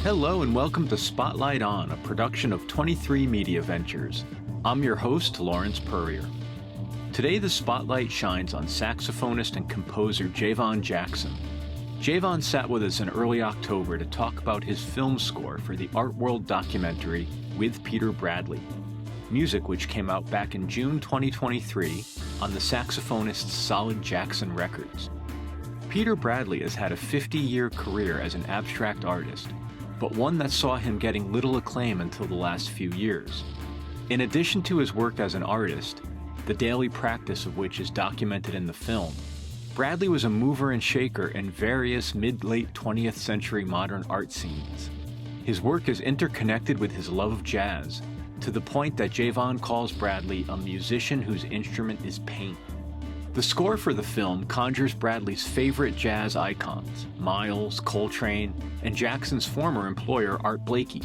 Hello and welcome to Spotlight On, a production of 23 Media Ventures. I'm your host, Lawrence Purrier. Today the spotlight shines on saxophonist and composer Javon Jackson. Javon sat with us in early October to talk about his film score for the Art World documentary With Peter Bradley, music which came out back in June 2023 on the saxophonist's Solid Jackson Records. Peter Bradley has had a 50-year career as an abstract artist, but one that saw him getting little acclaim until the last few years. In addition to his work as an artist, the daily practice of which is documented in the film, Bradley was a mover and shaker in various mid-late 20th century modern art scenes. His work is interconnected with his love of jazz, to the point that Javon calls Bradley a musician whose instrument is paint. The score for the film conjures Bradley's favorite jazz icons, Miles, Coltrane, and Jackson's former employer, Art Blakey.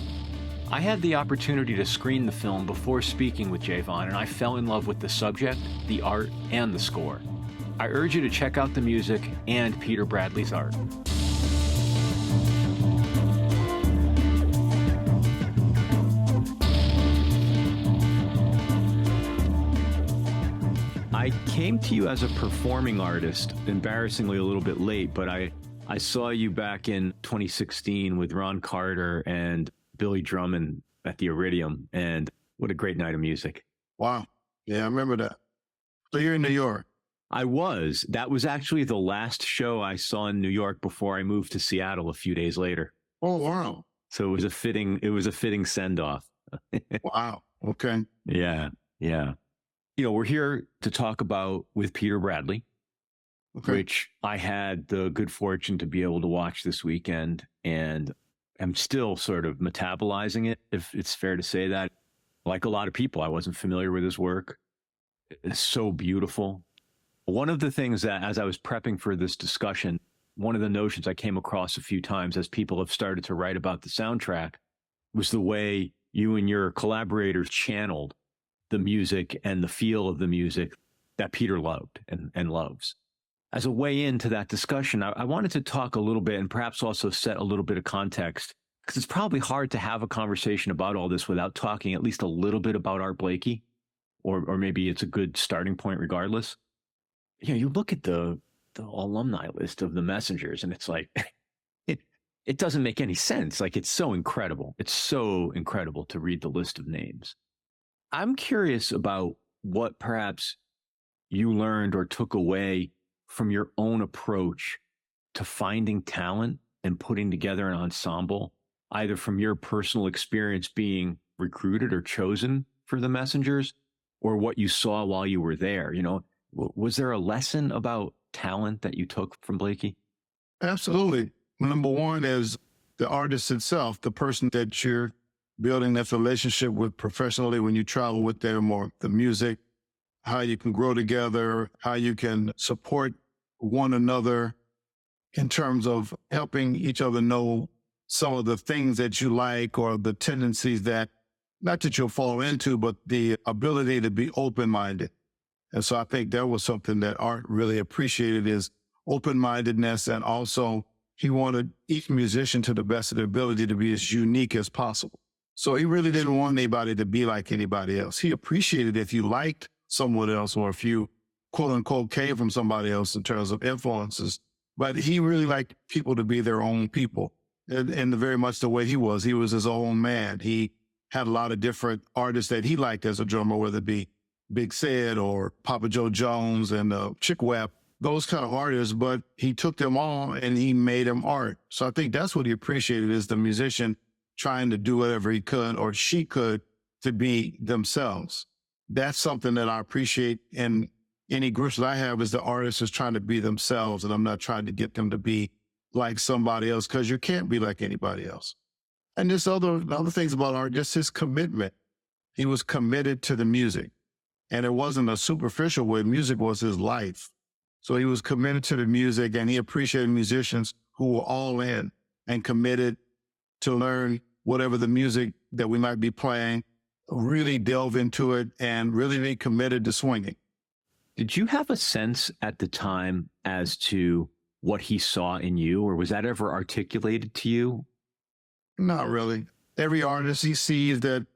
I had the opportunity to screen the film before speaking with Javon, and I fell in love with the subject, the art, and the score. I urge you to check out the music and Peter Bradley's art. I came to you as a performing artist, embarrassingly a little bit late, but I saw you back in 2016 with Ron Carter and Billy Drummond at the Iridium, and what a great night of music. Wow. Yeah, I remember that. So you're in New York. I was. That was actually the last show I saw in New York before I moved to Seattle a few days later. Oh, wow. So it was a fitting send-off. Wow. Okay. Yeah. You know, we're here to talk about With Peter Bradley, which I had the good fortune to be able to watch this weekend, and I'm still sort of metabolizing it, if it's fair to say that. Like a lot of people, I wasn't familiar with his work. It's so beautiful. One of the things that, as I was prepping for this discussion, one of the notions I came across a few times as people have started to write about the soundtrack was the way you and your collaborators channeled the music and the feel of the music that Peter loved and loves. As a way into that discussion, I wanted to talk a little bit and perhaps also set a little bit of context, because it's probably hard to have a conversation about all this without talking at least a little bit about Art Blakey, or maybe it's a good starting point regardless. You know, you look at the alumni list of the Messengers and it's like, it doesn't make any sense. Like, it's so incredible. It's so incredible to read the list of names. I'm curious about what perhaps you learned or took away from your own approach to finding talent and putting together an ensemble, either from your personal experience being recruited or chosen for the Messengers, or what you saw while you were there. You know, was there a lesson about talent that you took from Blakey? Absolutely. Number one is the artist itself, the person that you're building that relationship with professionally when you travel with them, or the music, how you can grow together, how you can support one another in terms of helping each other know some of the things that you like, or the tendencies that, not that you'll fall into, but the ability to be open-minded. And so I think that was something that Art really appreciated, is open-mindedness. And also he wanted each musician, to the best of their ability, to be as unique as possible. So he really didn't want anybody to be like anybody else. He appreciated if you liked someone else, or if you quote unquote came from somebody else in terms of influences, but he really liked people to be their own people. And very much the way he was his own man. He had a lot of different artists that he liked as a drummer, whether it be Big Sid or Papa Joe Jones and Chick Webb, those kind of artists, but he took them all and he made them art. So I think that's what he appreciated, is the musician trying to do whatever he could or she could to be themselves. That's something that I appreciate in any groups that I have, is the artist is trying to be themselves, and I'm not trying to get them to be like somebody else, because you can't be like anybody else. And there's other things about Art, just his commitment. He was committed to the music, and it wasn't a superficial way. Music was his life. So he was committed to the music, and he appreciated musicians who were all in and committed to learn whatever the music that we might be playing, really delve into it and really be committed to swinging. Did you have a sense at the time as to what he saw in you, or was that ever articulated to you? Not really. Every artist, he sees that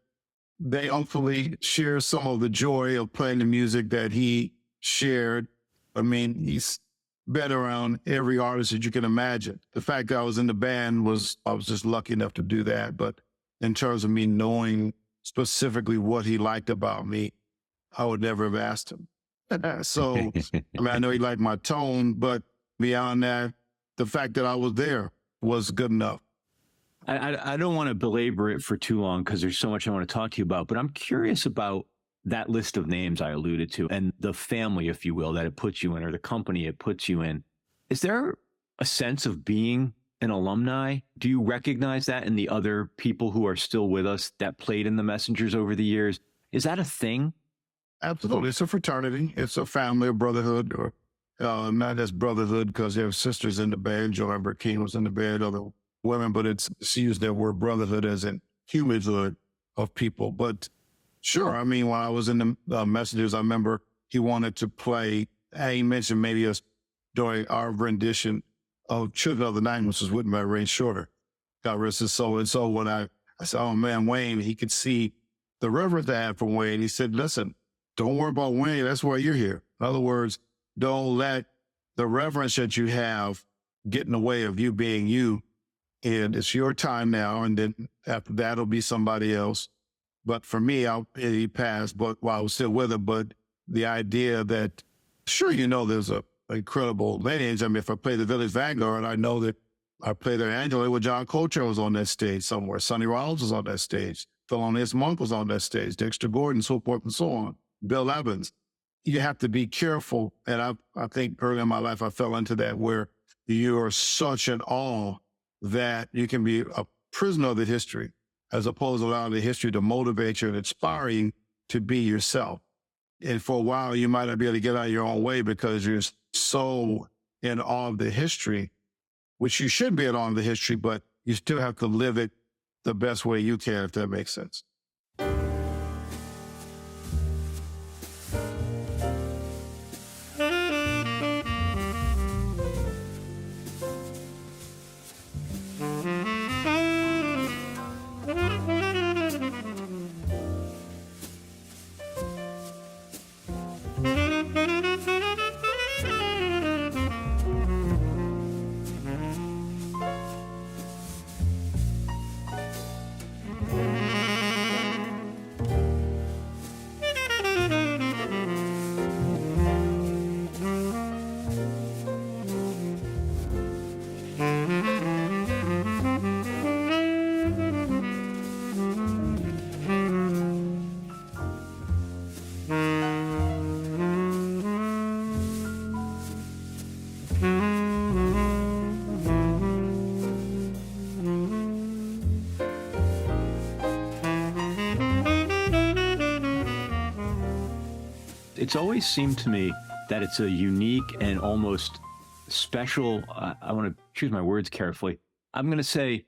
they hopefully share some of the joy of playing the music that he shared. I mean, he's been around every artist that you can imagine. The fact that I was in the band I was just lucky enough to do that. But in terms of me knowing specifically what he liked about me, I would never have asked him. So, I mean, I know he liked my tone, but beyond that, the fact that I was there was good enough. I don't want to belabor it for too long because there's so much I want to talk to you about, but I'm curious about that list of names I alluded to and the family, if you will, that it puts you in, or the company it puts you in. Is there a sense of being an alumni? Do you recognize that in the other people who are still with us that played in the Messengers over the years? Is that a thing? Absolutely. It's a fraternity. It's a family, a brotherhood, or not just brotherhood because they have sisters in the band. Joe Amber King was in the band, other women, but it's used that word brotherhood as in humanhood of people. But sure, I mean, when I was in the Messengers, I remember he wanted to play, he mentioned maybe us during our rendition of Children of the Night, which was written by Ray Shorter. God rest his soul. And so when I said, oh man, Wayne, he could see the reverence I had for Wayne. He said, listen, don't worry about Wayne. That's why you're here. In other words, don't let the reverence that you have get in the way of you being you. And it's your time now. And then after that, it'll be somebody else. But for me, he passed, but while I was still with him. But the idea that, sure, there's a incredible lineage. I mean, if I play the Village Vanguard, I know that I played there annually when John Coltrane was on that stage somewhere. Sonny Rollins was on that stage. Thelonious Monk was on that stage. Dexter Gordon, so forth and so on. Bill Evans. You have to be careful. And I think early in my life, I fell into that where you're such an awe that you can be a prisoner of the history as opposed to allowing the history to motivate you and inspire you to be yourself. And for a while, you might not be able to get out of your own way because you're so in awe of the history, which you should be in awe of the history, but you still have to live it the best way you can, if that makes sense. It's always seemed to me that it's a unique and almost special, I want to choose my words carefully. I'm going to say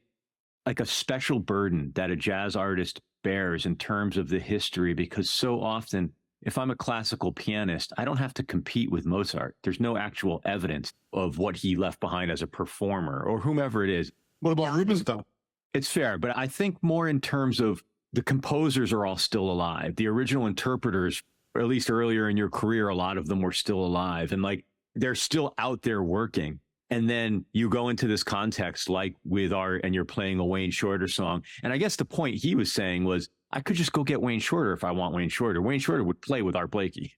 like a special burden that a jazz artist bears in terms of the history, because so often, if I'm a classical pianist, I don't have to compete with Mozart. There's no actual evidence of what he left behind as a performer or whomever it is. What about Rubinstein? It's fair, but I think more in terms of the composers are all still alive. The original interpreters, or at least earlier in your career, a lot of them were still alive and like they're still out there working. And then you go into this context like with and you're playing a Wayne Shorter song. And I guess the point he was saying was, I could just go get Wayne Shorter if I want Wayne Shorter. Wayne Shorter would play with Art Blakey.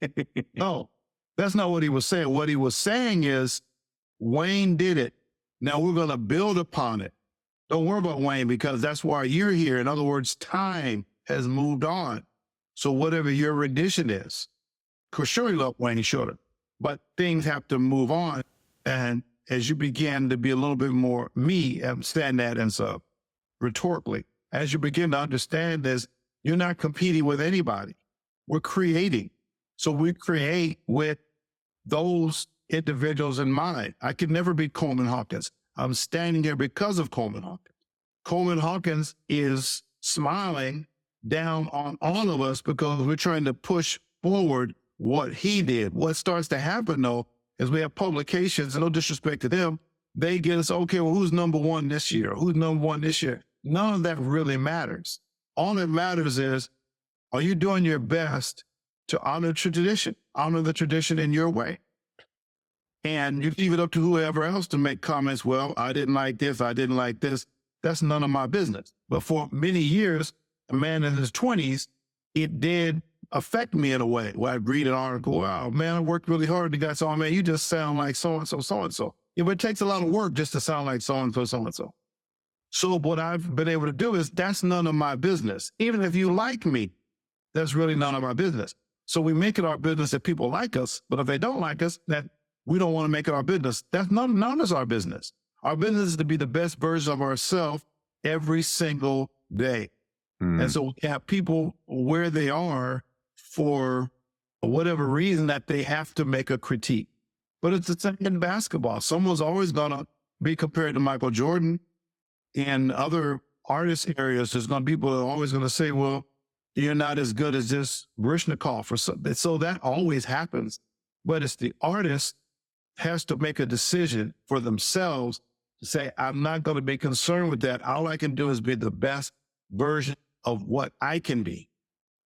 No, that's not what he was saying. What he was saying is Wayne did it. Now we're going to build upon it. Don't worry about Wayne because that's why you're here. In other words, time has moved on. So whatever your rendition is, because sure you love Wayne Shorter, but things have to move on. And as you begin to be a little bit more me, I'm saying that as rhetorically, as you begin to understand this, you're not competing with anybody. We're creating. So we create with those individuals in mind. I could never be Coleman Hawkins. I'm standing here because of Coleman Hawkins. Coleman Hawkins is smiling down on all of us because we're trying to push forward what he did. What starts to happen, though, is we have publications, and no disrespect to them, they get us, okay, well, who's number one this year? Who's number one this year? None of that really matters. All that matters is, are you doing your best to honor the tradition in your way? And you leave it up to whoever else to make comments. Well, I didn't like this. I didn't like this. That's none of my business. But for many years, a man in his 20s, it did affect me in a way where I'd read an article. Wow, man, I worked really hard. The guy said, oh, man, you just sound like so-and-so, so-and-so. Yeah, but it takes a lot of work just to sound like so-and-so, so-and-so. So what I've been able to do is that's none of my business. Even if you like me, that's really none of our business. So we make it our business that people like us, but if they don't like us, that we don't want to make it our business. That's none of our business. Our business is to be the best version of ourselves every single day. And so we have people where they are for whatever reason that they have to make a critique. But it's the same in basketball. Someone's always going to be compared to Michael Jordan. In other artist areas, there's going to be people that are always going to say, well, you're not as good as this Barishnikov or something. So that always happens. But it's the artist has to make a decision for themselves to say, I'm not going to be concerned with that. All I can do is be the best version of what I can be.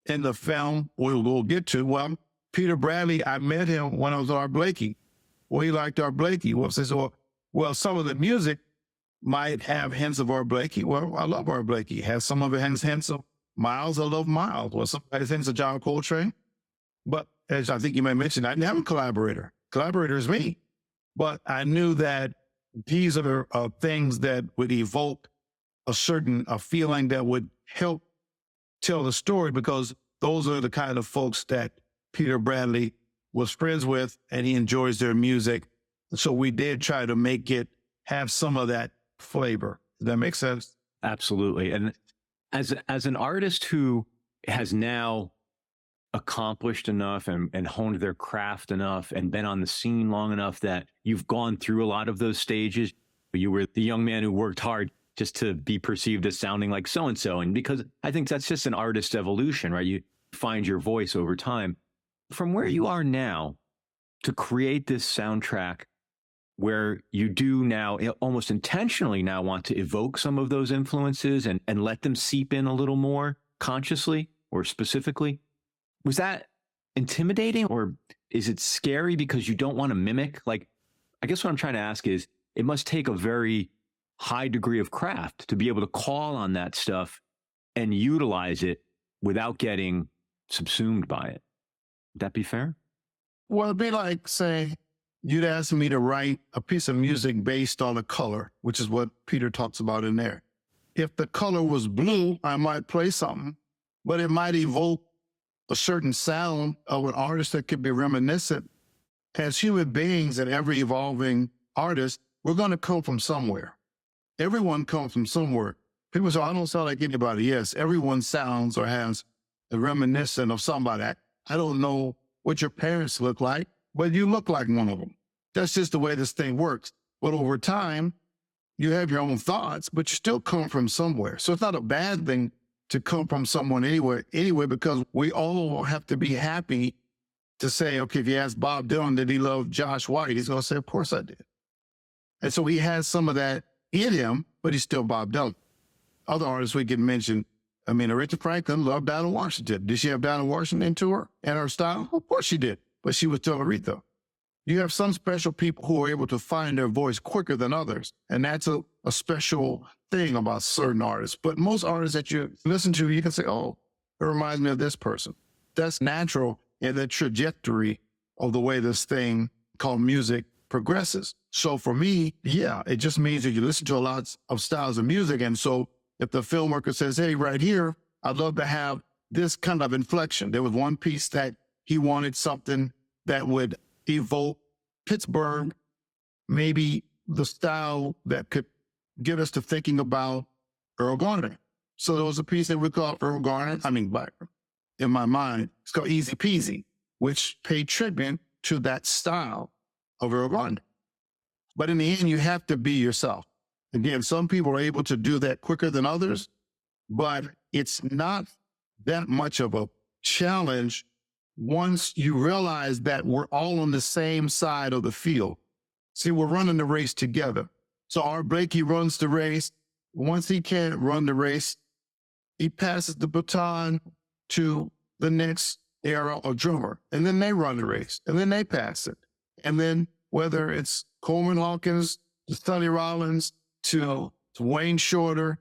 In the film we'll get to, well, Peter Bradley, I met him when I was on Art Blakey. Well, he liked Art Blakey. Well, says, well, some of the music might have hints of Art Blakey. Well, I love Art Blakey. Has some of it has hints of Miles. I love Miles. Well, some has hints of John Coltrane. But as I think you may mention, I didn't have a collaborator. Collaborator is me. But I knew that these are things that would evoke a feeling that would help tell the story, because those are the kind of folks that Peter Bradley was friends with, and he enjoys their music. So we did try to make it have some of that flavor. Does that make sense? Absolutely. And as an artist who has now accomplished enough and honed their craft enough and been on the scene long enough that you've gone through a lot of those stages, you were the young man who worked hard just to be perceived as sounding like so-and-so. And because I think that's just an artist's evolution, right? You find your voice over time. From where you are now to create this soundtrack where you do now almost intentionally now want to evoke some of those influences and let them seep in a little more consciously or specifically, was that intimidating, or is it scary because you don't want to mimic? Like, I guess what I'm trying to ask is, it must take a very high degree of craft to be able to call on that stuff and utilize it without getting subsumed by it. Would that be fair? Well, it'd be like saying you'd ask me to write a piece of music based on a color, which is what Peter talks about in there. If the color was blue, I might play something, but it might evoke a certain sound of an artist that could be reminiscent. As human beings and every evolving artist, we're going to come from somewhere. Everyone comes from somewhere. People say, I don't sound like anybody. Yes, everyone sounds or has a reminiscent of somebody. I don't know what your parents look like, but you look like one of them. That's just the way this thing works. But over time, you have your own thoughts, but you still come from somewhere. So it's not a bad thing to come from someone anyway, because we all have to be happy to say, okay, if you ask Bob Dylan, did he love Josh White? He's going to say, of course I did. And so he has some of that in him, but he's still Bob Dylan. Other artists we can mention, Aretha Franklin loved Dinah Washington. Did she have Dinah Washington to her and her style? Of course she did, but she was still Aretha. You have some special people who are able to find their voice quicker than others, and that's a special thing about certain artists. But most artists that you listen to, you can say, oh, it reminds me of this person. That's natural in the trajectory of the way this thing called music progresses. So for me, yeah, it just means that you listen to a lot of styles of music. And so if the filmmaker says, hey, right here, I'd love to have this kind of inflection. There was one piece that he wanted something that would evoke Pittsburgh, maybe the style that could get us to thinking about Earl Garner. So there was a piece that we called Earl Garner, in my mind, it's called Easy Peasy, which paid tribute to that style of Earl Garner. But in the end, you have to be yourself. Again, some people are able to do that quicker than others, but it's not that much of a challenge once you realize that we're all on the same side of the field. See, we're running the race together. So our Blakey runs the race. Once he can't run the race, he passes the baton to the next era or drummer, and then they run the race, and then they pass it. And then whether it's Coleman Hawkins to Sonny Rollins to Wayne Shorter,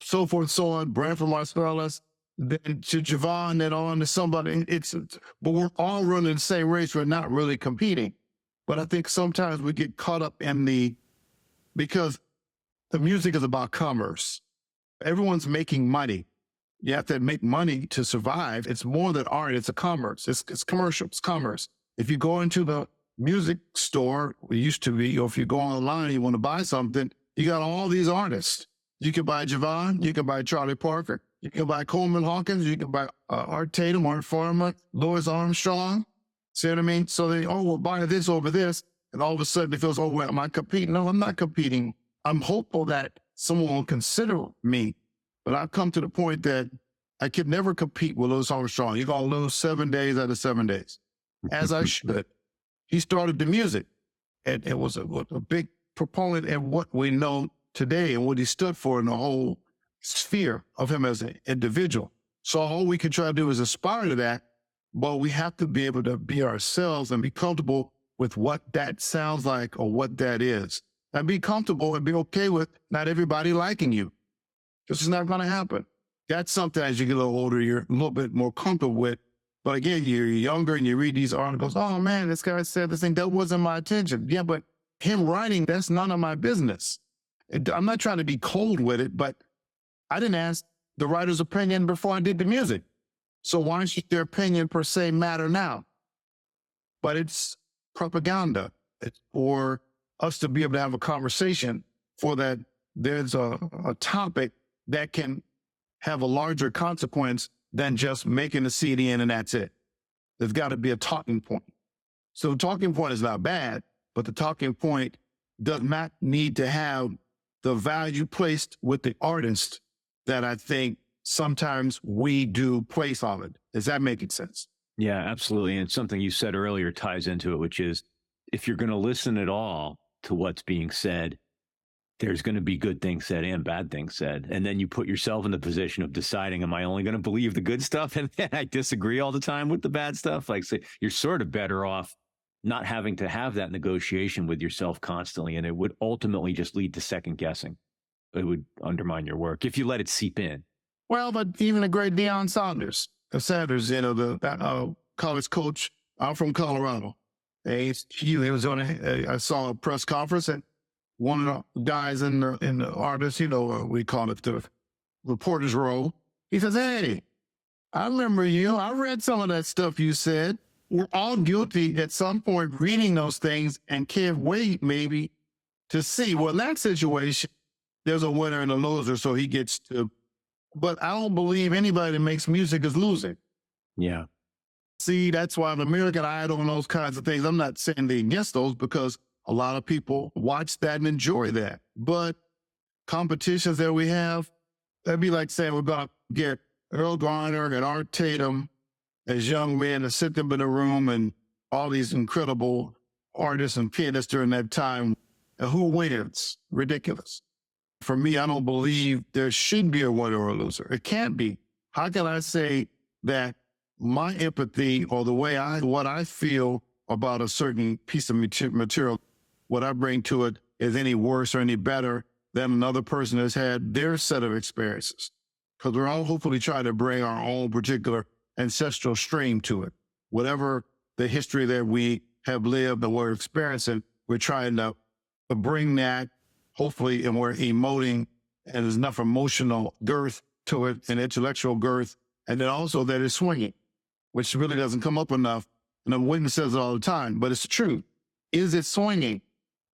so forth, so on, Branford Marsalis, then to Javon, then on to somebody. But we're all running the same race. We're not really competing. But I think sometimes we get caught up in because the music is about commerce. Everyone's making money. You have to make money to survive. It's more than art. It's a commerce. It's commercial. It's commerce. If you go into the music store, it used to be, or if you go online and you want to buy something, you got all these artists. You can buy Javon. You can buy Charlie Parker. You can buy Coleman Hawkins. You can buy Art Tatum, Art Farmer, Louis Armstrong. See what I mean? So we'll buy this over this. And all of a sudden it feels, oh, well, am I competing? No, I'm not competing. I'm hopeful that someone will consider me. But I've come to the point that I could never compete with Louis Armstrong. You're going to lose 7 days out of 7 days, as I should. He started the music, and it was a big proponent in what we know today and what he stood for in the whole sphere of him as an individual. So all we can try to do is aspire to that, but we have to be able to be ourselves and be comfortable with what that sounds like or what that is. And be comfortable and be okay with not everybody liking you. This is not going to happen. That's something as you get a little older, you're a little bit more comfortable with. But again, you're younger and you read these articles, oh man, this guy said this thing, that wasn't my attention. Yeah, but him writing, that's none of my business. I'm not trying to be cold with it, but I didn't ask the writer's opinion before I did the music. So why should their opinion per se matter now? But it's propaganda. It's for us to be able to have a conversation for that there's a topic that can have a larger consequence than just making a CD and that's it. There's got to be a talking point. So the talking point is not bad, but the talking point does not need to have the value placed with the artist that I think sometimes we do place on it. Is that making sense? Yeah, absolutely. And something you said earlier ties into it, which is if you're going to listen at all to what's being said, there's going to be good things said and bad things said. And then you put yourself in the position of deciding, am I only going to believe the good stuff? And then I disagree all the time with the bad stuff. Like, say, you're sort of better off not having to have that negotiation with yourself constantly. And it would ultimately just lead to second guessing. It would undermine your work if you let it seep in. Well, but even the great Deion Sanders, the college coach, I'm from Colorado. He was on I saw a press conference and one of the guys in the artist, we call it the reporter's row. He says, hey, I remember you. I read some of that stuff you said. We're all guilty at some point reading those things and can't wait maybe to see. Well, in that situation, there's a winner and a loser, so he gets to. But I don't believe anybody that makes music is losing. Yeah. See, that's why the American Idol and those kinds of things, I'm not saying they're against those because a lot of people watch that and enjoy that. But competitions that we have, that'd be like saying we're going to get Earl Garner and Art Tatum as young men to sit them in a room and all these incredible artists and pianists during that time. And who wins? Ridiculous. For me, I don't believe there should be a winner or a loser. It can't be. How can I say that my empathy or the way what I feel about a certain piece of material, what I bring to it is any worse or any better than another person has had their set of experiences? Because we're all hopefully trying to bring our own particular ancestral stream to it. Whatever the history that we have lived and we're experiencing, we're trying to bring that, hopefully, and we're emoting, and there's enough emotional girth to it and intellectual girth, and then also that it's swinging, which really doesn't come up enough. And I'm Whitney says it all the time, but it's the truth. Is it swinging?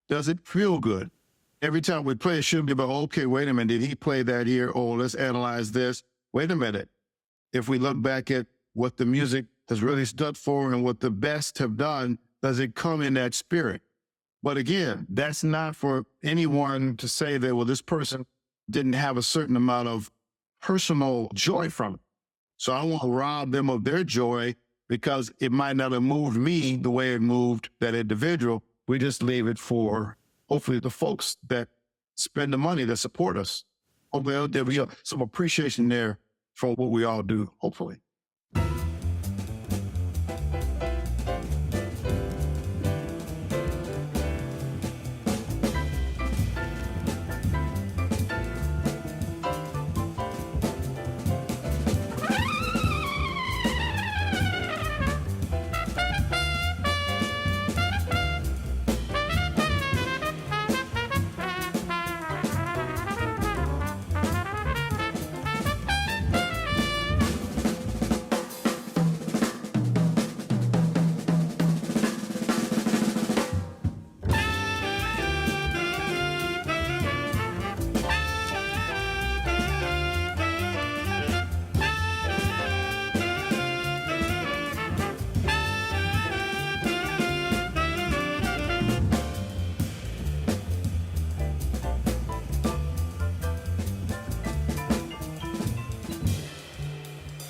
Does it feel good? Every time we play, it should be about, okay, wait a minute, did he play that here? Oh, let's analyze this. Wait a minute. If we look back at what the music has really stood for and what the best have done, does it come in that spirit? But again, that's not for anyone to say that, well, this person didn't have a certain amount of personal joy from it. So I won't rob them of their joy because it might not have moved me the way it moved that individual. We just leave it for hopefully the folks that spend the money that support us. Hopefully there'll be some appreciation there for what we all do, hopefully.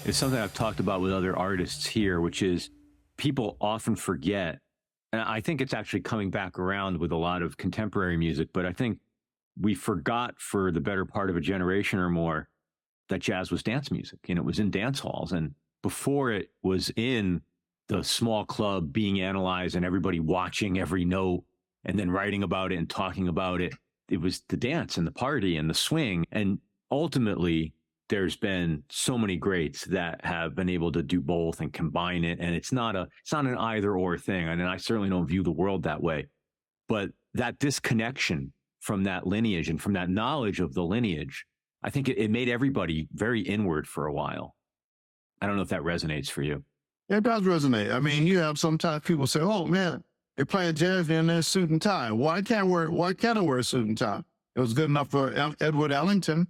It's something I've talked about with other artists here, which is people often forget, and I think it's actually coming back around with a lot of contemporary music, but I think we forgot for the better part of a generation or more that jazz was dance music, and it was in dance halls. And before it was in the small club being analyzed and everybody watching every note and then writing about it and talking about it, it was the dance and the party and the swing. And ultimately, there's been so many greats that have been able to do both and combine it. And it's not an either or thing. And I certainly don't view the world that way. But that disconnection from that lineage and from that knowledge of the lineage, I think it made everybody very inward for a while. I don't know if that resonates for you. It does resonate. I mean, you have sometimes people say, oh man, they're playing jazz in their suit and tie. Why can't I wear a suit and tie? It was good enough for Edward Ellington.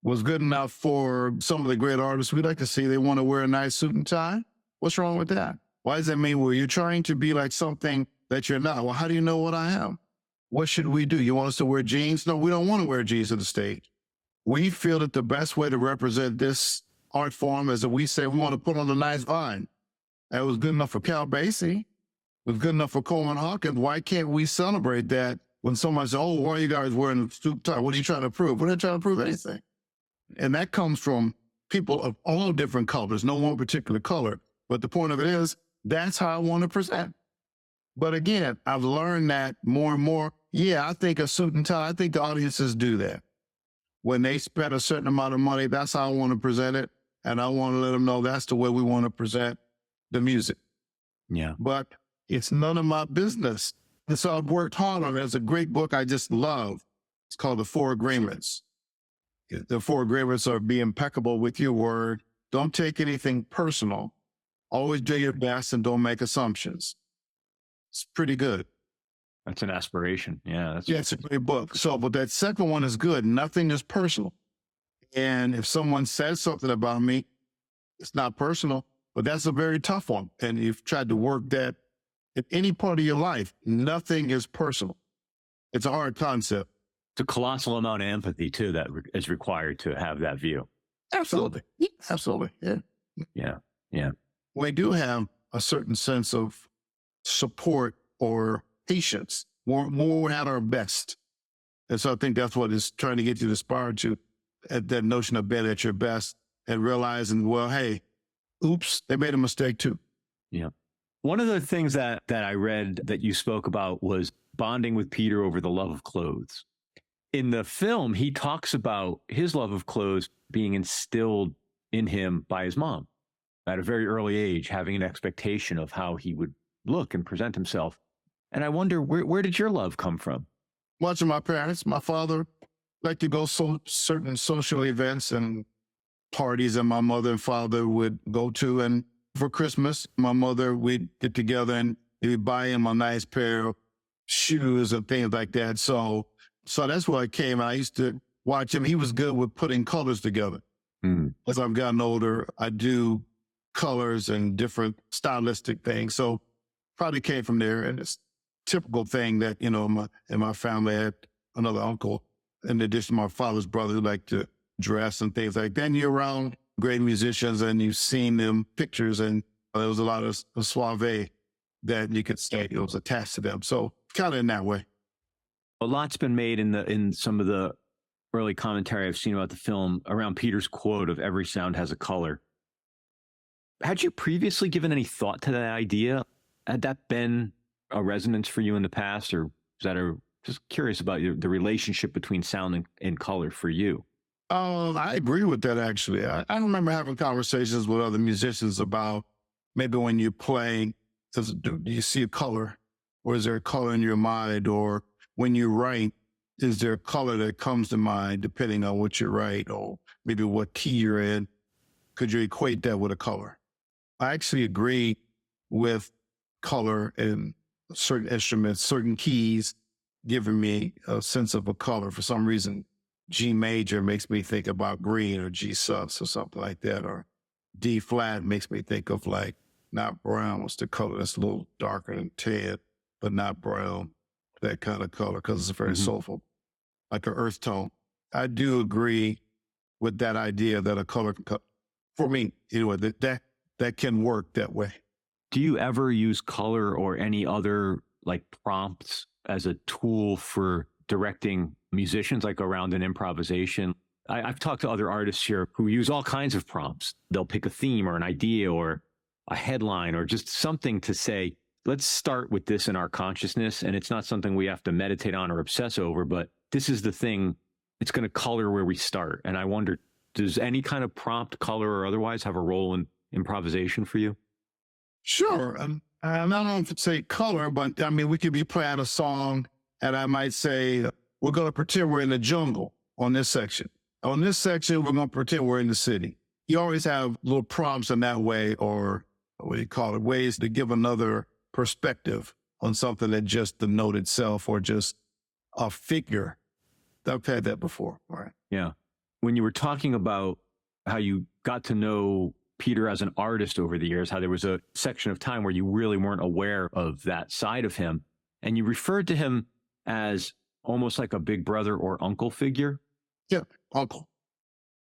Was good enough for some of the great artists we like to see. They want to wear a nice suit and tie. What's wrong with that? Why does that mean? Well, you're trying to be like something that you're not. Well, how do you know what I am? What should we do? You want us to wear jeans? No, we don't want to wear jeans to the stage. We feel that the best way to represent this art form is that we say we want to put on a nice vine. That was good enough for Cal Basie. It was good enough for Coleman Hawkins. Why can't we celebrate that when someone says, oh, why are you guys wearing a suit and tie? What are you trying to prove? We're not trying to prove anything. And that comes from people of all different colors, no one particular color. But the point of it is, that's how I want to present. But again, I've learned that more and more. Yeah, I think a suit and tie, I think the audiences do that. When they spend a certain amount of money, that's how I want to present it. And I want to let them know that's the way we want to present the music. Yeah. But it's none of my business. And so I've worked hard on it. There's a great book I just love. It's called The Four Agreements. The four agreements are: be impeccable with your word. Don't take anything personal. Always do your best and don't make assumptions. It's pretty good. That's an aspiration. Yeah. It's a great book. So, but that second one is good. Nothing is personal. And if someone says something about me, it's not personal, but that's a very tough one. And you've tried to work that in any part of your life. Nothing is personal. It's a hard concept. It's a colossal amount of empathy, too, that is required to have that view. Absolutely. Absolutely. Yeah. Yeah. Yeah. We do have a certain sense of support or patience. We're at our best. And so I think that's what is trying to get you to aspire to, at that notion of being at your best and realizing, well, hey, oops, they made a mistake too. Yeah. One of the things that I read that you spoke about was bonding with Peter over the love of clothes. In the film, he talks about his love of clothes being instilled in him by his mom at a very early age, having an expectation of how he would look and present himself. And I wonder, where did your love come from? Watching my parents. My father liked to go certain social events and parties that my mother and father would go to. And for Christmas, my mother, we'd get together and we'd buy him a nice pair of shoes and things like that. So that's where I came. I used to watch him. He was good with putting colors together. As I've gotten older, I do colors and different stylistic things. So probably came from there. And it's typical thing that, in my family, I had another uncle, in addition to my father's brother, who liked to dress and things like that. Then you're around great musicians and you've seen them pictures, and there was a lot of suave that you could say it was attached to them. So kind of in that way. A lot's been made in some of the early commentary I've seen about the film around Peter's quote of every sound has a color. Had you previously given any thought to that idea? Had that been a resonance for you in the past, or is that just curious about the relationship between sound and color for you? I agree with that, actually. I remember having conversations with other musicians about maybe when you play, do you see a color, or is there a color in your mind? Or when you write, is there a color that comes to mind depending on what you write, or maybe what key you're in? Could you equate that with a color? I actually agree with color in certain instruments, certain keys, giving me a sense of a color. For some reason, G major makes me think about green, or G sus or something like that, or D flat makes me think of like not brown. What's the color that's a little darker than tan, but not brown? That kind of color, because it's very soulful, like an earth tone. I do agree with that idea that a color can, for me anyway, that can work that way. Do you ever use color or any other like prompts as a tool for directing musicians, like around an improvisation? I've talked to other artists here who use all kinds of prompts. They'll pick a theme or an idea or a headline or just something to say, let's start with this in our consciousness. And it's not something we have to meditate on or obsess over, but this is the thing. It's going to color where we start. And I wonder, does any kind of prompt, color or otherwise, have a role in improvisation for you? Sure. I don't know if it's say color, but I mean, we could be playing a song and I might say, we're going to pretend we're in the jungle on this section. On this section, we're going to pretend we're in the city. You always have little prompts in that way, or what do you call it, ways to give another perspective on something than just the note itself or just a figure. I've had that before. All right. Yeah. When you were talking about how you got to know Peter as an artist over the years, how there was a section of time where you really weren't aware of that side of him, and you referred to him as almost like a big brother or uncle figure. Yeah, uncle.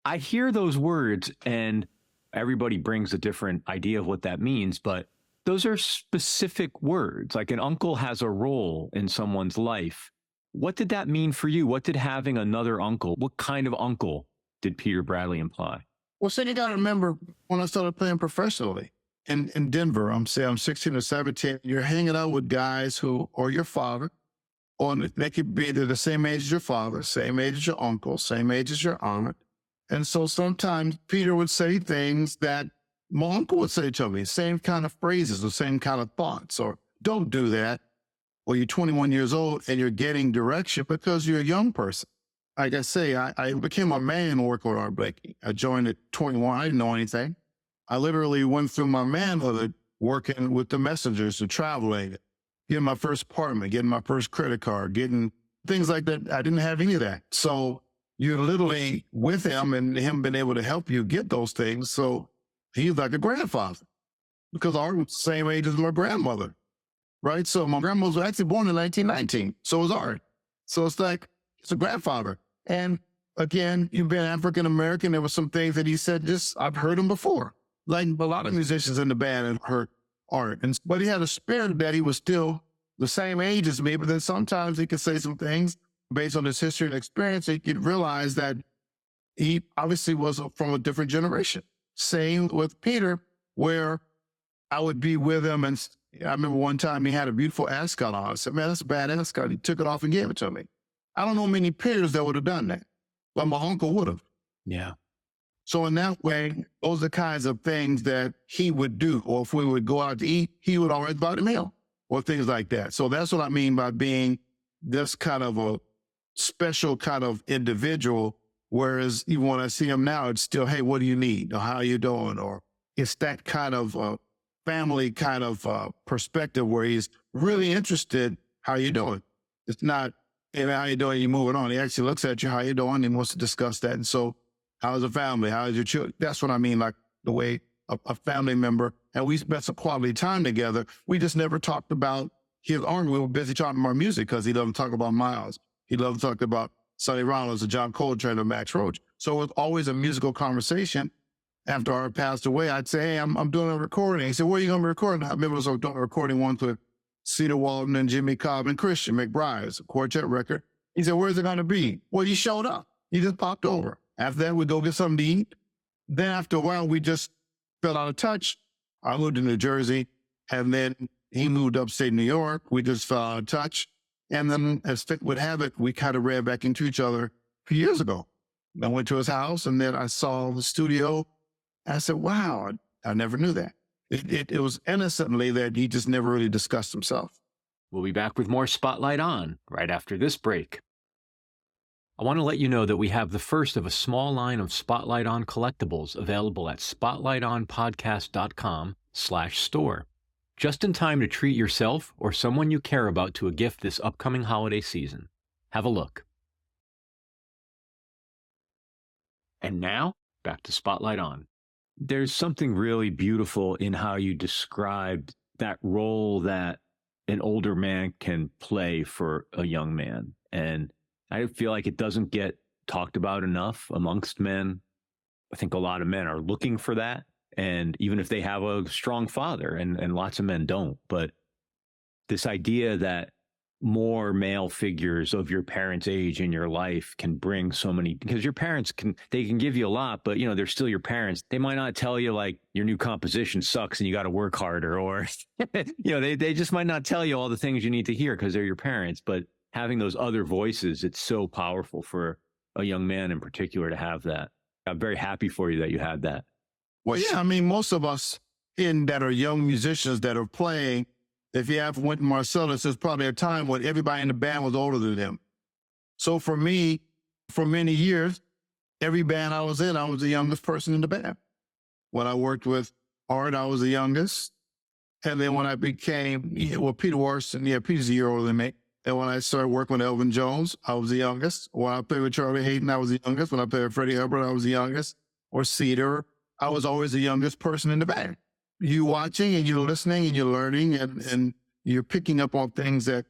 I hear those words and everybody brings a different idea of what that means, but those are specific words. Like an uncle has a role in someone's life. What did that mean for you? What did having another uncle, what kind of uncle did Peter Bradley imply? Well, so you got to remember when I started playing professionally in Denver, I'm 16 or 17, you're hanging out with guys who are your father, or they could be either the same age as your father, same age as your uncle, same age as your aunt. And so sometimes Peter would say things that my uncle would say to me, same kind of phrases, the same kind of thoughts, or don't do that. Or you're 21 years old and you're getting direction because you're a young person. Like I say, I became a man working with Art Blakey. I joined at 21. I didn't know anything. I literally went through my manhood working with the messengers to traveling, getting my first apartment, getting my first credit card, getting things like that. I didn't have any of that. So you're literally with him and him being able to help you get those things. So he's like a grandfather because Art was the same age as my grandmother, right? So my grandmother was actually born in 1919. So was Art. So it's like, it's a grandfather. And again, you've been African-American. There were some things that he said, I've heard him before. Like a lot of musicians in the band have heard Art. But he had a spirit that he was still the same age as me, but then sometimes he could say some things based on his history and experience. He could realize that he obviously was from a different generation. Same with Peter, where I would be with him. And I remember one time he had a beautiful ascot on. I said, man, that's a bad ascot. He took it off and gave it to me. I don't know many peers that would have done that, but my uncle would have. Yeah. So in that way, those are the kinds of things that he would do. Or if we would go out to eat, he would always buy the meal or things like that. So that's what I mean by being this kind of a special kind of individual. Whereas even when I see him now, it's still, hey, what do you need? Or how are you doing? Or it's that kind of family kind of perspective where he's really interested. How you doing? It's not, hey, man, how you doing? You moving on. He actually looks at you, how you doing? And wants to discuss that. And so how's the family? How's your children? That's what I mean, like the way a family member, and we spent some quality time together. We just never talked about his arm, we were busy talking about music because he loved to talk about Miles. He loved to talk about Sonny Rollins or John Coltrane or Max Roach. So it was always a musical conversation. After I passed away, I'd say, hey, I'm doing a recording. He said, where are you going to be recording? I remember I was doing a recording once with Cedar Walton and Jimmy Cobb and Christian McBride. It's a quartet record. He said, where's it going to be? Well, he showed up. He just popped over. After that, we'd go get something to eat. Then after a while, we just fell out of touch. I moved to New Jersey, and then he moved upstate New York. We just fell out of touch. And then, as fate would have it, we kind of ran back into each other a few years ago. I went to his house, and then I saw the studio. I said, wow, I never knew that. It was innocently that he just never really discussed himself. We'll be back with more Spotlight On right after this break. I want to let you know that we have the first of a small line of Spotlight On collectibles available at spotlightonpodcast.com/store. Just in time to treat yourself or someone you care about to a gift this upcoming holiday season. Have a look. And now, back to Spotlight On. There's something really beautiful in how you described that role that an older man can play for a young man. And I feel like it doesn't get talked about enough amongst men. I think a lot of men are looking for that. And even if they have a strong father, and lots of men don't, but this idea that more male figures of your parents' age in your life can bring so many, because your parents they can give you a lot, but they're still your parents. They might not tell you like your new composition sucks and you got to work harder, or they just might not tell you all the things you need to hear because they're your parents. But having those other voices, it's so powerful for a young man in particular to have that. I'm very happy for you that you had that. Well, yeah, I mean, most of us that are young musicians that are playing, if you have Wynton Marsalis, there's probably a time when everybody in the band was older than them. So for me, for many years, every band I was in, I was the youngest person in the band. When I worked with Art, I was the youngest. And then when I became, Peter Warson, Peter's a year older than me. And when I started working with Elvin Jones, I was the youngest. When I played with Charlie Hayden, I was the youngest. When I played with Freddie Hubbard, I was the youngest. Or Cedar, I was always the youngest person in the band. You watching and you're listening and you're learning and you're picking up on things that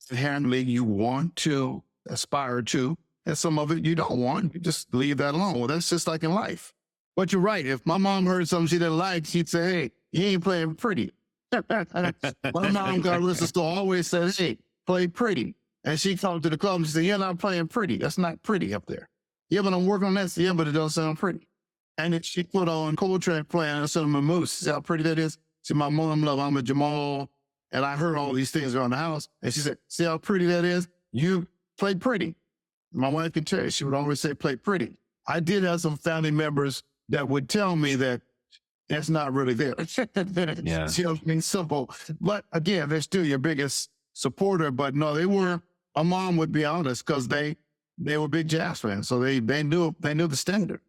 inherently you want to aspire to. And some of it you don't want. You just leave that alone. Well, that's just like in life. But you're right. If my mom heard something she didn't like, she'd say, hey, you ain't playing pretty. My mom, God rest her soul, always says, hey, play pretty. And she comes to the club and she said, you're not playing pretty. That's not pretty up there. Yeah, but I'm working on that. Yeah, but it doesn't sound pretty. And then she put on Coltrane playing and said, my moose. See how pretty that is? See, my mom love, I'm a Jamal. And I heard all these things around the house. And she said, see how pretty that is? You played pretty. My wife can tell you, she would always say, play pretty. I did have some family members that would tell me that that's not really there. Yeah. You know, I mean, simple. But again, they're still your biggest supporter. But no, they were, my mom would be honest because they were big jazz fans. So they knew the standard.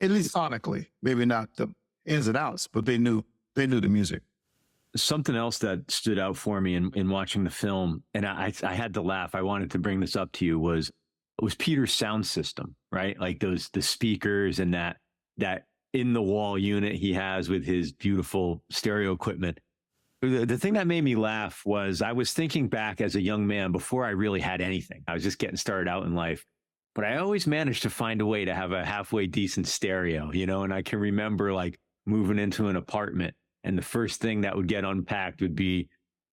At least sonically, maybe not the ins and outs, but they knew the music. Something else that stood out for me in watching the film, and I had to laugh. I wanted to bring this up to you was Peter's sound system, right? Like the speakers and that in the wall unit he has with his beautiful stereo equipment. The thing that made me laugh was I was thinking back as a young man before I really had anything. I was just getting started out in life. But I always managed to find a way to have a halfway decent stereo, and I can remember like moving into an apartment and the first thing that would get unpacked would be,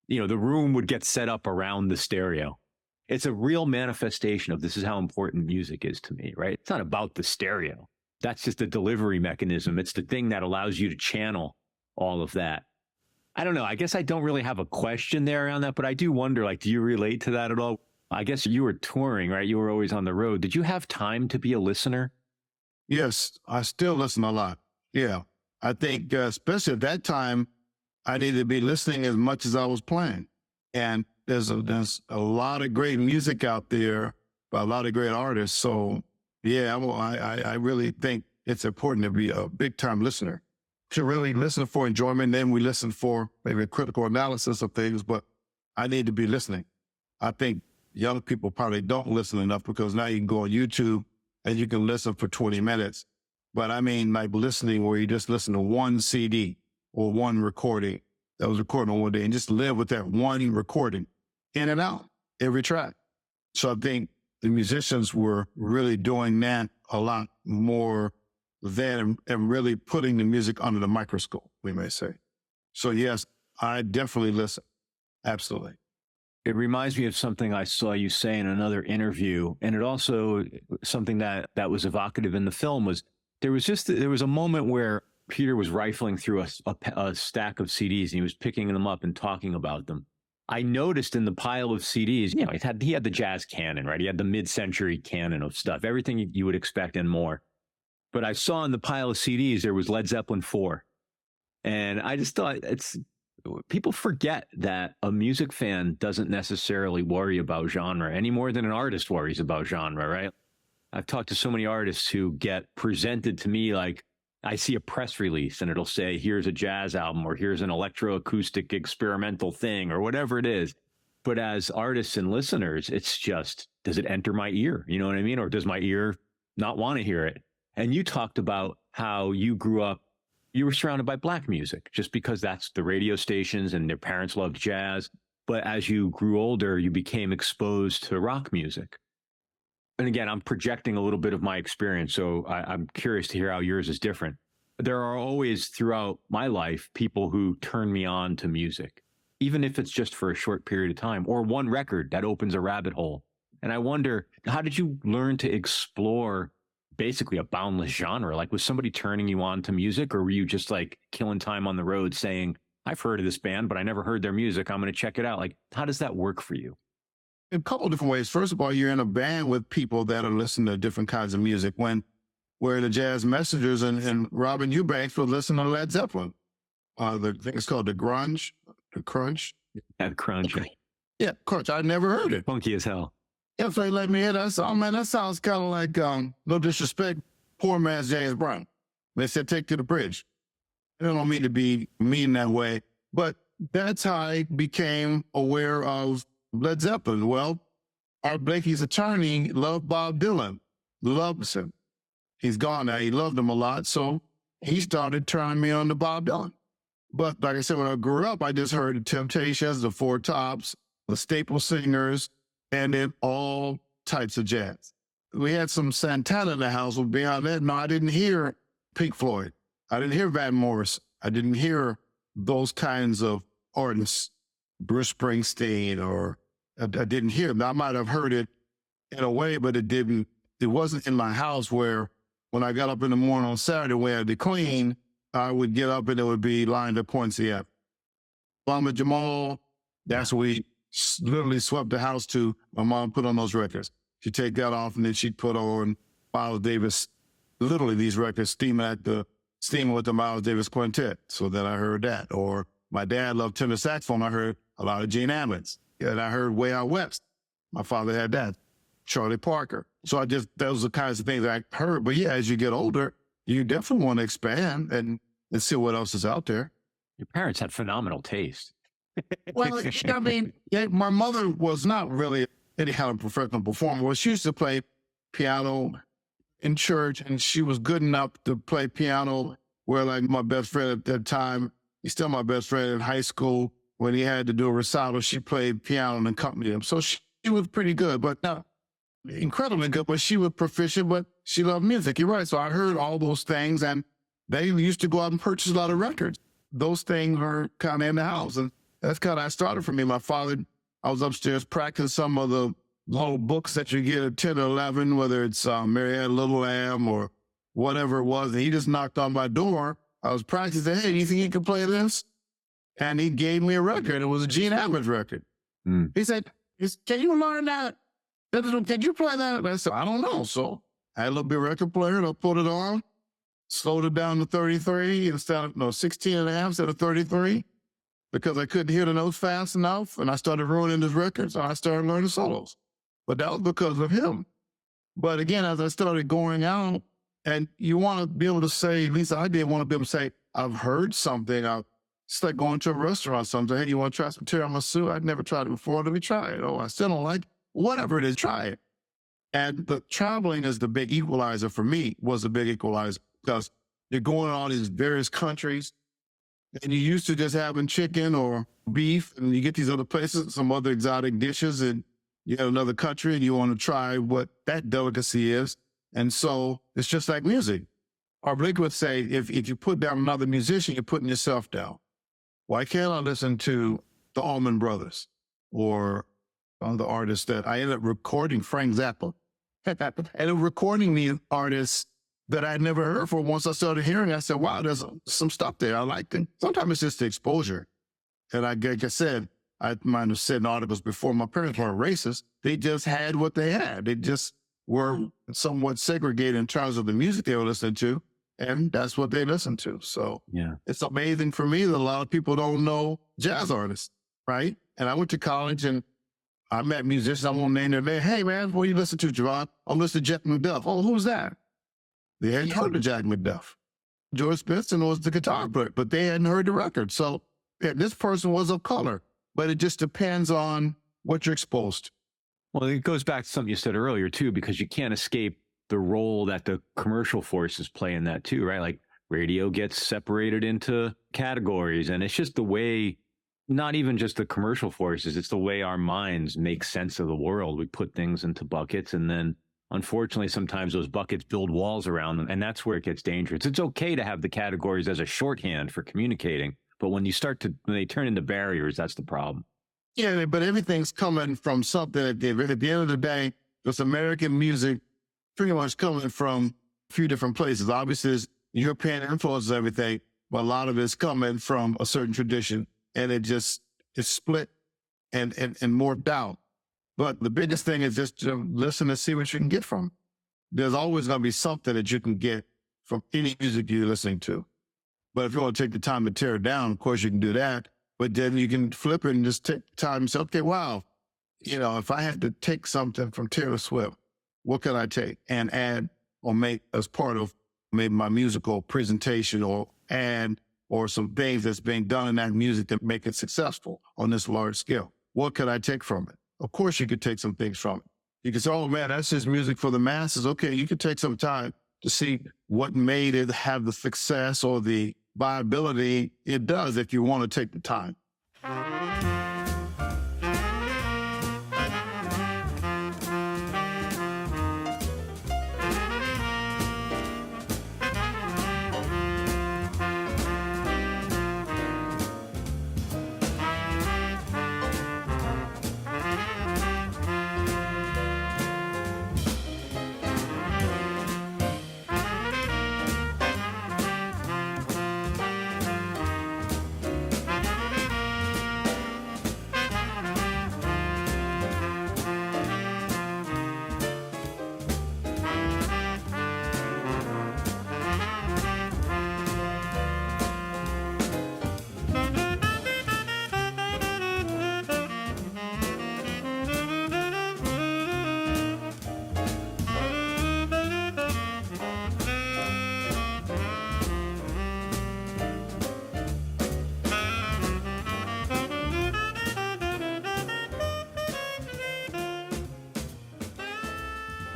the room would get set up around the stereo. It's a real manifestation of this is how important music is to me, right? It's not about the stereo. That's just a delivery mechanism. It's the thing that allows you to channel all of that. I don't know. I guess I don't really have a question there around that, but I do wonder, like, do you relate to that at all? I guess you were touring, right? You were always on the road. Did you have time to be a listener? Yes, I still listen a lot. Yeah. I think, especially at that time, I needed to be listening as much as I was playing. And there's a lot of great music out there by a lot of great artists. So, yeah, I really think it's important to be a big-time listener. To really listen for enjoyment, then we listen for maybe a critical analysis of things, but I need to be listening. I think young people probably don't listen enough because now you can go on YouTube and you can listen for 20 minutes. But I mean, like listening where you just listen to one CD or one recording that was recording on one day and just live with that one recording in and out every track. So I think the musicians were really doing that a lot more than and really putting the music under the microscope, we may say. So yes, I definitely listen. Absolutely. It reminds me of something I saw you say in another interview, and it also something that was evocative in the film was there was a moment where Peter was rifling through a stack of CDs and he was picking them up and talking about them. I noticed in the pile of CDs, he had the jazz canon, right? He had the mid-century canon of stuff, everything you would expect and more. But I saw in the pile of CDs there was Led Zeppelin 4, and I just thought people forget that a music fan doesn't necessarily worry about genre any more than an artist worries about genre, right? I've talked to so many artists who get presented to me like I see a press release and it'll say, here's a jazz album or here's an electroacoustic experimental thing or whatever it is. But as artists and listeners, it's just, does it enter my ear? You know what I mean? Or does my ear not want to hear it? And you talked about how you grew up, you were surrounded by Black music just because that's the radio stations and their parents loved jazz. But as you grew older, you became exposed to rock music. And again, I'm projecting a little bit of my experience, so I'm curious to hear how yours is different. There are always throughout my life people who turn me on to music, even if it's just for a short period of time or one record that opens a rabbit hole. And I wonder, how did you learn to explore basically a boundless genre? Like, was somebody turning you on to music, or were you just like killing time on the road saying, I've heard of this band, but I never heard their music, I'm going to check it out? Like, how does that work for you? In a couple of different ways. First of all, you're in a band with people that are listening to different kinds of music. When we're the Jazz Messengers and Robin Eubanks would listen to Led Zeppelin. I think it's called the crunch. Yeah, crunch. Yeah, crunch. I never heard it. Funky as hell. Yeah, so they let me hear that song. Man, that sounds kind of like, no disrespect, poor man's James Brown. They said, take to the bridge. I don't mean to be mean that way, but that's how I became aware of Led Zeppelin. Well, Art Blakey's attorney loved Bob Dylan, loves him. He's gone now. He loved him a lot. So he started turning me on to Bob Dylan. But like I said, when I grew up, I just heard the Temptations, the Four Tops, the Staple Singers, and then all types of jazz. We had some Santana in the house, but beyond that, no, I didn't hear Pink Floyd. I didn't hear Van Morrison. I didn't hear those kinds of artists, Bruce Springsteen, or I didn't hear them. I might have heard it in a way, but it wasn't in my house where when I got up in the morning on Saturday when I had to clean, I would get up and it would be lined up Poinciana. Mama Jamal, that's what we literally swept the house to. My mom put on those records. She'd take that off and then she'd put on Miles Davis, literally these records, steaming with the Miles Davis Quintet. So then I heard that. Or my dad loved tenor saxophone. I heard a lot of Gene Ammons. And I heard Way Out West. My father had that. Charlie Parker. So those are the kinds of things I heard. But yeah, as you get older, you definitely want to expand and see what else is out there. Your parents had phenomenal taste. Well, I mean, my mother was not really any kind of professional performer. Well, she used to play piano in church, and she was good enough to play piano where, like, my best friend at that time, he's still my best friend in high school, when he had to do a recital, she played piano and accompanied him. So she was pretty good, but not incredibly good, but she was proficient, but she loved music. You're right. So I heard all those things, and they used to go out and purchase a lot of records. Those things were kind of in the house, and that's kind of how it started for me. My father, I was upstairs practicing some of the little books that you get at 10 or 11, whether it's Mary Had a Little Lamb or whatever it was, and he just knocked on my door. I was practicing, hey, do you think you can play this? And he gave me a record. It was a Gene Ammons record. He said, can you learn that? Can you play that? And I said, I don't know. So I had a little bit record player, and I put it on, slowed it down to 33 instead of 16 and a half instead of 33 because I couldn't hear the notes fast enough. And I started ruining his records. So I started learning solos. But that was because of him. But again, as I started going out, and you want to be able to say, at least I did want to be able to say, I've heard something. It's like going to a restaurant or something. Hey, you want to try some tiramisu? I'd never tried it before. Let me try it. Oh, I still don't like it. Whatever it is, try it. And the traveling is the big equalizer for me, was a big equalizer because you're going to all these various countries. And you used to just having chicken or beef, and you get these other places, some other exotic dishes, and you have another country and you want to try what that delicacy is. And so it's just like music. Or Blakey would say, if you put down another musician, you're putting yourself down. Why can't I listen to the Allman Brothers or the artists that I ended up recording, Frank Zappa, and recording the artists that I'd never heard for. Once I started hearing, I said, wow, there's some stuff there. I like it. Sometimes it's just the exposure. And like I said, I might have said in articles before, my parents weren't racist. They just had what they had. They just were somewhat segregated in terms of the music they were listening to. And that's what they listened to. So yeah, it's amazing for me that a lot of people don't know jazz artists, right? And I went to college and I met musicians. I won't name their name. Hey, man, what do you listen to, Javon? I'm listening to Jack McDuff. Oh, who's that? They hadn't heard of Jack McDuff. George Benson was the guitar player, but they hadn't heard the record. So yeah, this person was of color, but it just depends on what you're exposed to. Well, it goes back to something you said earlier, too, because you can't escape the role that the commercial forces play in that, too, right? Like radio gets separated into categories, and it's just the way, not even just the commercial forces, it's the way our minds make sense of the world. We put things into buckets, and then unfortunately, sometimes those buckets build walls around them, and that's where it gets dangerous. It's okay to have the categories as a shorthand for communicating, but when they turn into barriers, that's the problem. Yeah, but everything's coming from something at the end of the day. This American music pretty much coming from a few different places. Obviously, it's European influences everything, but a lot of it's coming from a certain tradition, and it just is split and morphed out. But the biggest thing is just to listen and see what you can get from it. There's always going to be something that you can get from any music you're listening to. But if you want to take the time to tear it down, of course you can do that. But then you can flip it and just take time and say, okay, wow, if I had to take something from Taylor Swift, what can I take and add or make as part of maybe my musical presentation or some things that's being done in that music that make it successful on this large scale? What could I take from it? Of course, you could take some things from it. You could say, oh, man, that's just music for the masses. Okay, you could take some time to see what made it have the success or the viability it does if you want to take the time.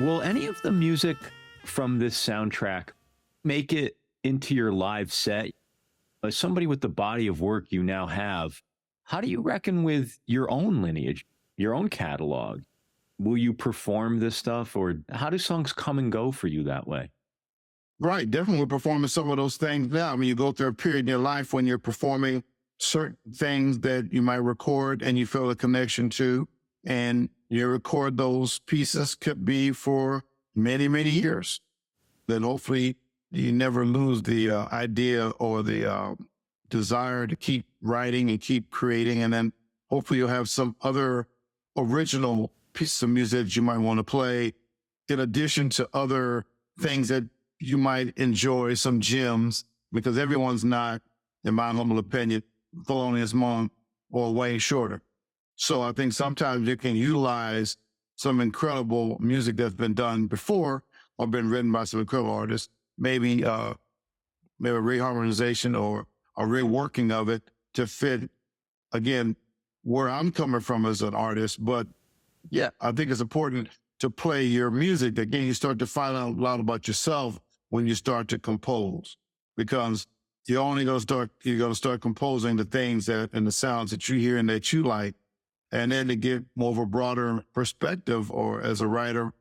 Will any of the music from this soundtrack make it into your live set? As somebody with the body of work you now have, how do you reckon with your own lineage, your own catalog? Will you perform this stuff, or how do songs come and go for you that way? Right, definitely performing some of those things now. I mean, you go through a period in your life when you're performing certain things that you might record and you feel a connection to, and you record those pieces, could be for many, many years. Then hopefully you never lose the idea or the desire to keep writing and keep creating. And then hopefully you'll have some other original pieces of music that you might want to play in addition to other things that you might enjoy, some gems, because everyone's not, in my humble opinion, Thelonious Monk or Wayne Shorter. So I think sometimes you can utilize some incredible music that's been done before or been written by some incredible artists, maybe a reharmonization or a reworking of it to fit, again, where I'm coming from as an artist. But yeah, I think it's important to play your music. Again, you start to find out a lot about yourself when you start to compose, because you're gonna start composing the things that and the sounds that you hear and that you like. And then to get more of a broader perspective or as a writer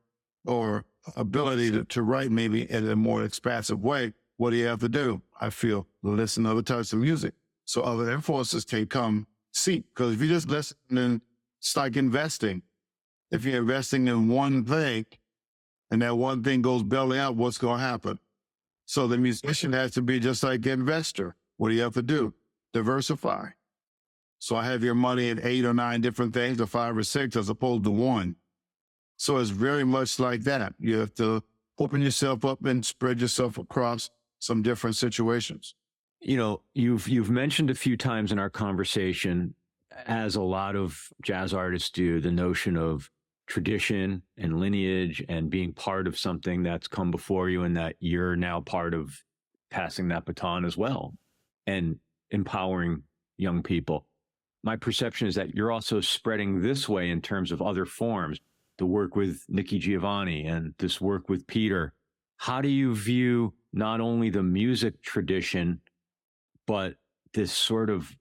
or ability to write maybe in a more expansive way, what do you have to do? I feel listen to other types of music. So other influences can come see. Because if you just listen, then it's like investing. If you're investing in one thing and that one thing goes belly out, what's going to happen? So the musician has to be just like the investor. What do you have to do? Diversify. So I have your money in 8 or 9 different things, or 5 or 6, as opposed to one. So it's very much like that. You have to open yourself up and spread yourself across some different situations. You know, you've mentioned a few times in our conversation, as a lot of jazz artists do, the notion of tradition and lineage and being part of something that's come before you and that you're now part of passing that baton as well and empowering young people. My perception is that you're also spreading this way in terms of other forms, the work with Nicky Giovanni and this work with Peter. How do you view not only the music tradition, but this sort of,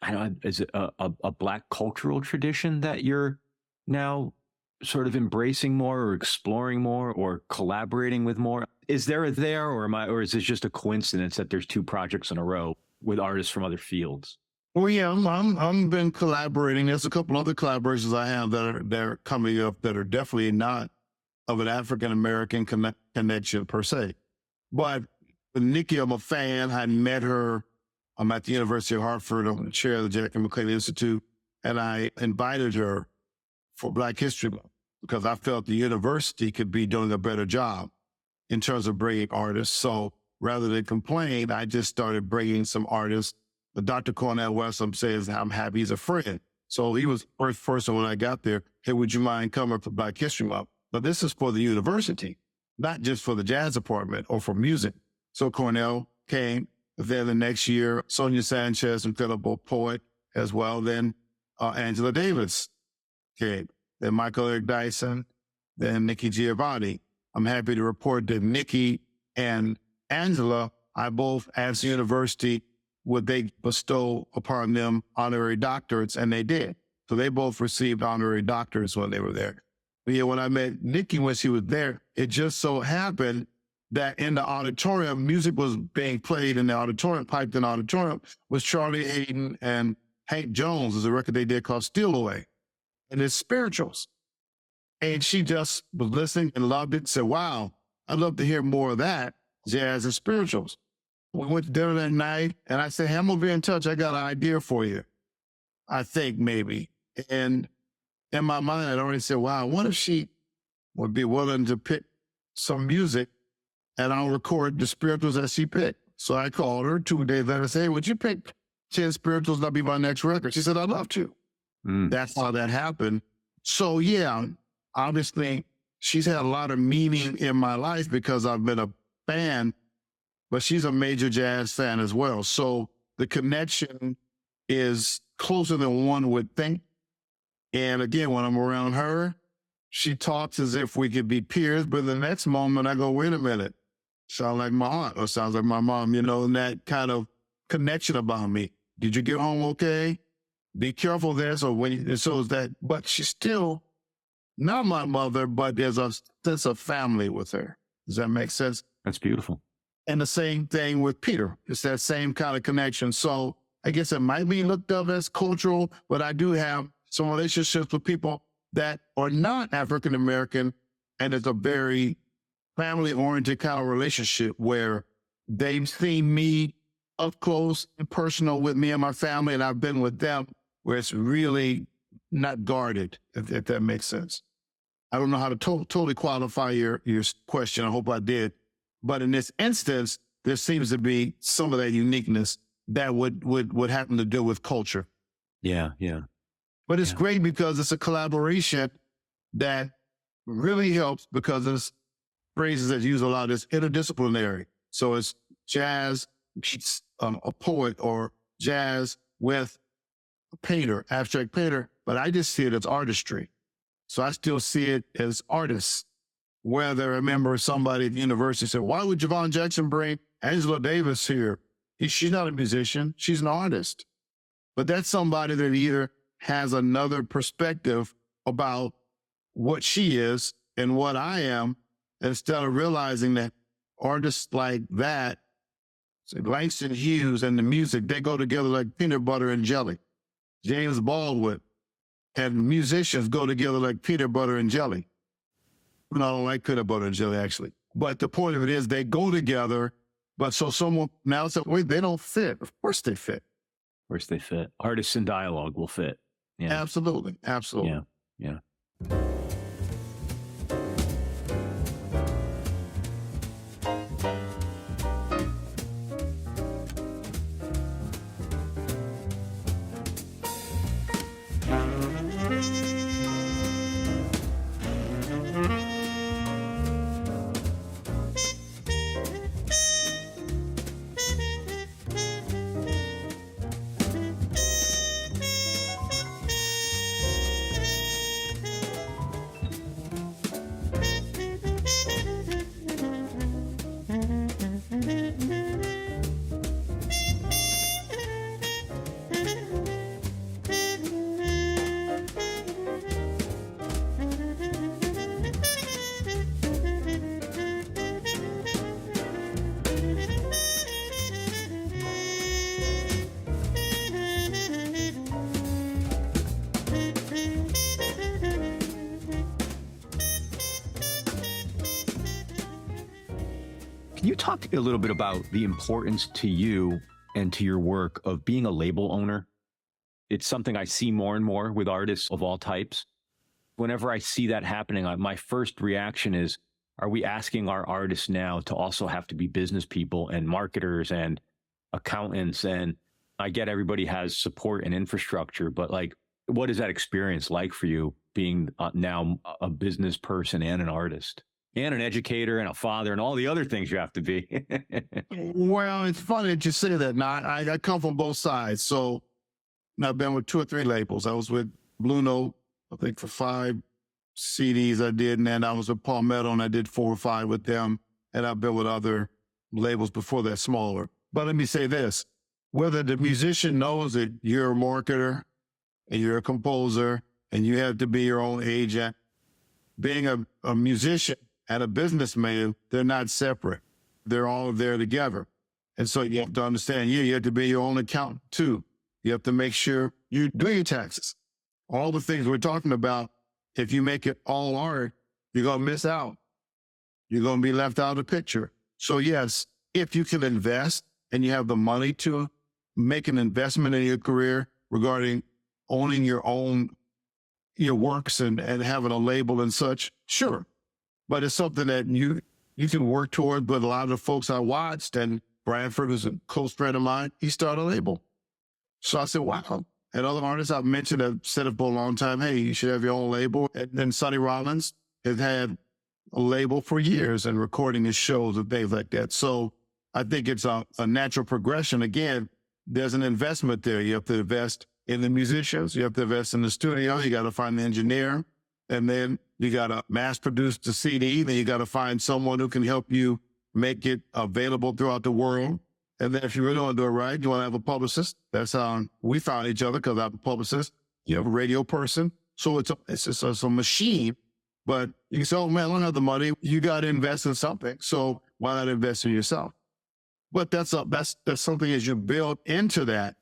I don't know, is it a Black cultural tradition that you're now sort of embracing more or exploring more or collaborating with more? Is there a there, or is it just a coincidence that there's 2 projects in a row with artists from other fields? Well, yeah, I'm been collaborating. There's a couple other collaborations I have that are coming up that are definitely not of an African-American connection per se. But with Nikki, I'm a fan. I met her. I'm at the University of Hartford. I'm the chair of the Jackson McClain Institute. And I invited her for Black History Month because I felt the university could be doing a better job in terms of bringing artists. So rather than complain, I just started bringing some artists. But Dr. Cornell Westham says, I'm happy he's a friend. So he was the first person when I got there, hey, would you mind coming for Black History Month? But this is for the university, not just for the jazz department or for music. So Cornell came. Then the next year, Sonia Sanchez and Philip Poet as well. Then Angela Davis came. Then Michael Eric Dyson. Then Nicky Giovanni. I'm happy to report that Nicky and Angela, I both asked the university would they bestow upon them honorary doctorates, and they did. So they both received honorary doctorates when they were there. But yeah, when I met Nicky when she was there, it just so happened that in the auditorium, music was being played in the auditorium, piped in the auditorium, was Charlie Hayden and Hank Jones. There's a record they did called Steal Away, and it's spirituals. And she just was listening and loved it, said, wow, I'd love to hear more of that, jazz and spirituals. We went to dinner that night, and I said, hey, I'm going to be in touch. I got an idea for you, I think maybe. And in my mind, I'd already said, wow, what if she would be willing to pick some music and I'll record the spirituals that she picked. So I called her 2 days later and said, hey, would you pick 10 spirituals? That'll be my next record. She said, I'd love to. That's how that happened. So yeah, obviously she's had a lot of meaning in my life because I've been a fan, but she's a major jazz fan as well. So the connection is closer than one would think. And again, when I'm around her, she talks as if we could be peers, but the next moment I go, wait a minute. Sound like my aunt or sounds like my mom, you know, and that kind of connection about me. Did you get home okay? Be careful there. So so is that, but she's still not my mother, but there's a sense of family with her. Does that make sense? That's beautiful. And the same thing with Peter. It's that same kind of connection. So I guess it might be looked up as cultural, but I do have some relationships with people that are not African-American, and it's a very family-oriented kind of relationship where they've seen me up close and personal with me and my family, and I've been with them where it's really not guarded, if that makes sense. I don't know how to totally qualify your question. I hope I did. But in this instance, there seems to be some of that uniqueness that would happen to do with culture. Yeah, yeah. But it's great because it's a collaboration that really helps because it's phrases that use a lot. It's interdisciplinary. So it's jazz meets a poet or jazz with a painter, abstract painter, but I just see it as artistry. So I still see it as artists. Whether I remember somebody at the university said, why would Javon Jackson bring Angela Davis here? She's not a musician. She's an artist. But that's somebody that either has another perspective about what she is and what I am, instead of realizing that artists like that, so Langston Hughes and the music, they go together like peanut butter and jelly. James Baldwin and musicians go together like peanut butter and jelly. I don't like peanut butter and jelly, actually. But the point of it is they go together. But so someone now said, wait, they don't fit. Of course they fit. Of course they fit. Artists in dialogue will fit. Yeah. Absolutely. Absolutely. Yeah. Yeah. Can you talk a little bit about the importance to you and to your work of being a label owner? It's something I see more and more with artists of all types. Whenever I see that happening, my first reaction is, are we asking our artists now to also have to be business people and marketers and accountants? And I get everybody has support and infrastructure, but like, what is that experience like for you being now a business person and an artist? And an educator and a father and all the other things you have to be. Well, it's funny that you say that. Now, I come from both sides. So I've been with 2 or 3 labels. I was with Blue Note, I think for 5 CDs I did. And then I was with Palmetto and I did 4 or 5 with them. And I've been with other labels before that, smaller. But let me say this, whether the musician knows that you're a marketer and you're a composer and you have to be your own agent, being a musician and a businessman, they're not separate. They're all there together. And so you have to understand, you have to be your own accountant too. You have to make sure you do your taxes. All the things we're talking about, if you make it all art, you're going to miss out. You're going to be left out of the picture. So yes, if you can invest and you have the money to make an investment in your career regarding owning your works and having a label and such, sure. But it's something that you can work toward. But a lot of the folks I watched, and Bradford was a close friend of mine, he started a label. So I said, wow. And other artists I've mentioned have said it for a long time, hey, you should have your own label. And then Sonny Rollins has had a label for years and recording his shows and things like that. So I think it's a natural progression. Again, there's an investment there. You have to invest in the musicians. You have to invest in the studio. You got to find the engineer. And then you got to mass produce the CD. Then you got to find someone who can help you make it available throughout the world. And then if you really want to do it right, you want to have a publicist. That's how we found each other, because I'm a publicist. You have a radio person. So it's a machine. But you can say, oh man, I don't have the money. You got to invest in something. So why not invest in yourself? But that's something as you build into that.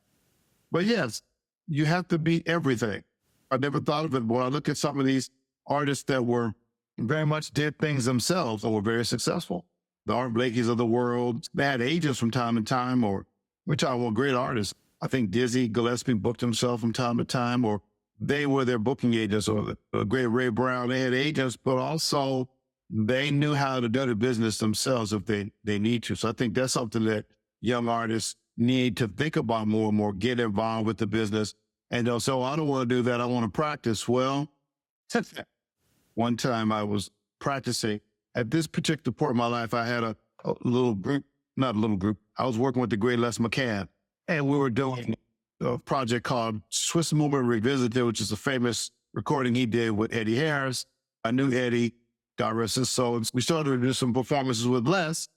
But yes, you have to be everything. I never thought of it, but when I look at some of these artists that were very much did things themselves and were very successful, the Art Blakeys of the world, they had agents from time to time, which were great artists. I think Dizzy Gillespie booked himself from time to time, or they were their booking agents, or the great Ray Brown, they had agents, but also they knew how to do the business themselves if they need to. So I think that's something that young artists need to think about more and more, get involved with the business. And they'll say, oh, I don't want to do that. I want to practice. Well, one time I was practicing at this particular point in my life. I had a little group, not a little group. I was working with the great Les McCann, and we were doing a project called Swiss Movement Revisited, which is a famous recording he did with Eddie Harris. I knew Eddie, God rest his soul. We started to do some performances with Les,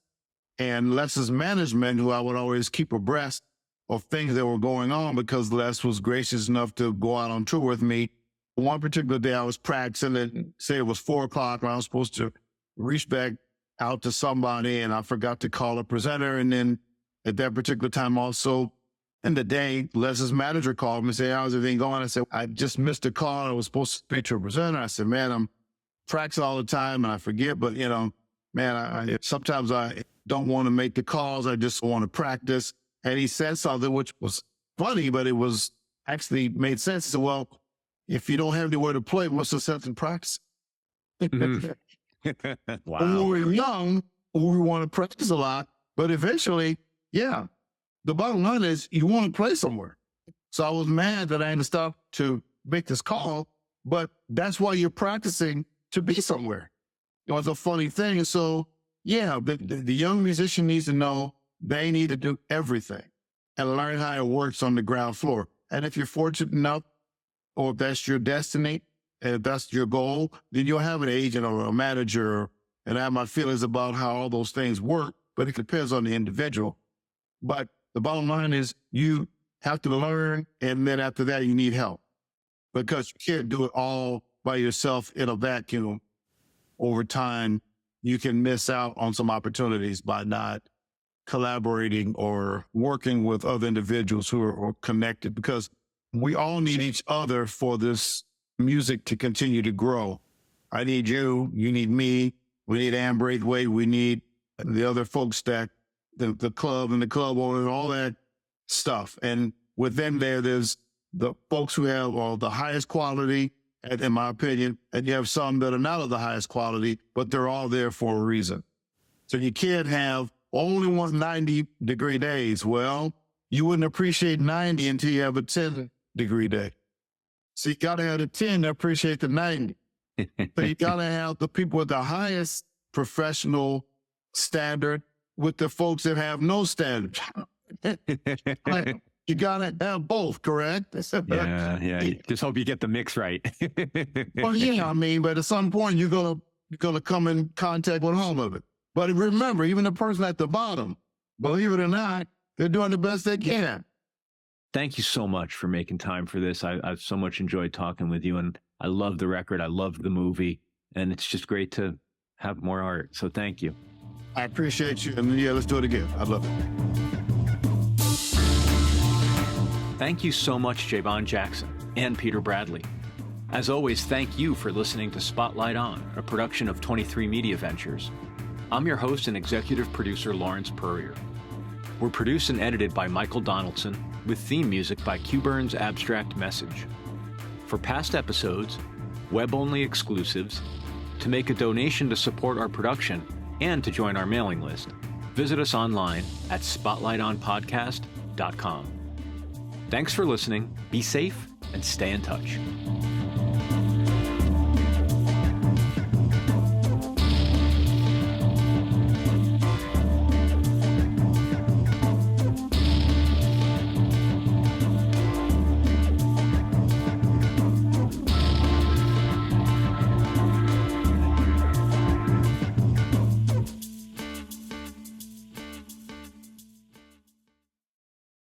and Les's management, who I would always keep abreast of things that were going on because Les was gracious enough to go out on tour with me. One particular day I was practicing and say it was 4:00 and I was supposed to reach back out to somebody and I forgot to call a presenter. And then at that particular time also in the day, Les's manager called me and said, how's everything going? I said, I just missed a call. I was supposed to speak to a presenter. I said, man, I'm practicing all the time and I forget, but man, sometimes I don't want to make the calls. I just want to practice. And he said something which was funny, but it was actually made sense. He said, well, if you don't have anywhere to play, what's the sense in practice? Mm-hmm. Wow. When we were young, we want to practice a lot, but eventually, yeah, the bottom line is you want to play somewhere. So I was mad that I had to stop to make this call, but that's why you're practicing to be somewhere. It's a funny thing. So yeah, the young musician needs to know they need to do everything and learn how it works on the ground floor. And if you're fortunate enough, or if that's your destiny, and if that's your goal, then you'll have an agent or a manager. And I have my feelings about how all those things work, but it depends on the individual. But the bottom line is you have to learn, and then after that, you need help because you can't do it all by yourself in a vacuum. Over time, you can miss out on some opportunities by not collaborating or working with other individuals who are connected, because we all need each other for this music to continue to grow. I need you, you need me, we need Ann Braithwaite, we need the other folks that the club and the club owner and all that stuff. And within there's the folks who have the highest quality, in my opinion, and you have some that are not of the highest quality, but they're all there for a reason. So you can't have only 90-degree days. Well, you wouldn't appreciate 90 until you have a 10-degree day. So you got to have the 10 to appreciate the 90. So you got to have the people with the highest professional standard with the folks that have no standard. You got to have both, correct? Yeah. Just hope you get the mix right. Well, yeah, but at some point you're gonna come in contact with all of it. But remember, even the person at the bottom, believe it or not, they're doing the best they can. Thank you so much for making time for this. I've so much enjoyed talking with you, and I love the record. I love the movie, and it's just great to have more art. So thank you. I appreciate you. And yeah, let's do it again. I love it. Thank you so much, Javon Jackson and Peter Bradley. As always, thank you for listening to Spotlight On, a production of 23 Media Ventures. I'm your host and executive producer, Lawrence Purrier. We're produced and edited by Michael Donaldson, with theme music by Q-Burn's Abstract Message. For past episodes, web-only exclusives, to make a donation to support our production, and to join our mailing list, visit us online at spotlightonpodcast.com. Thanks for listening, be safe, and stay in touch.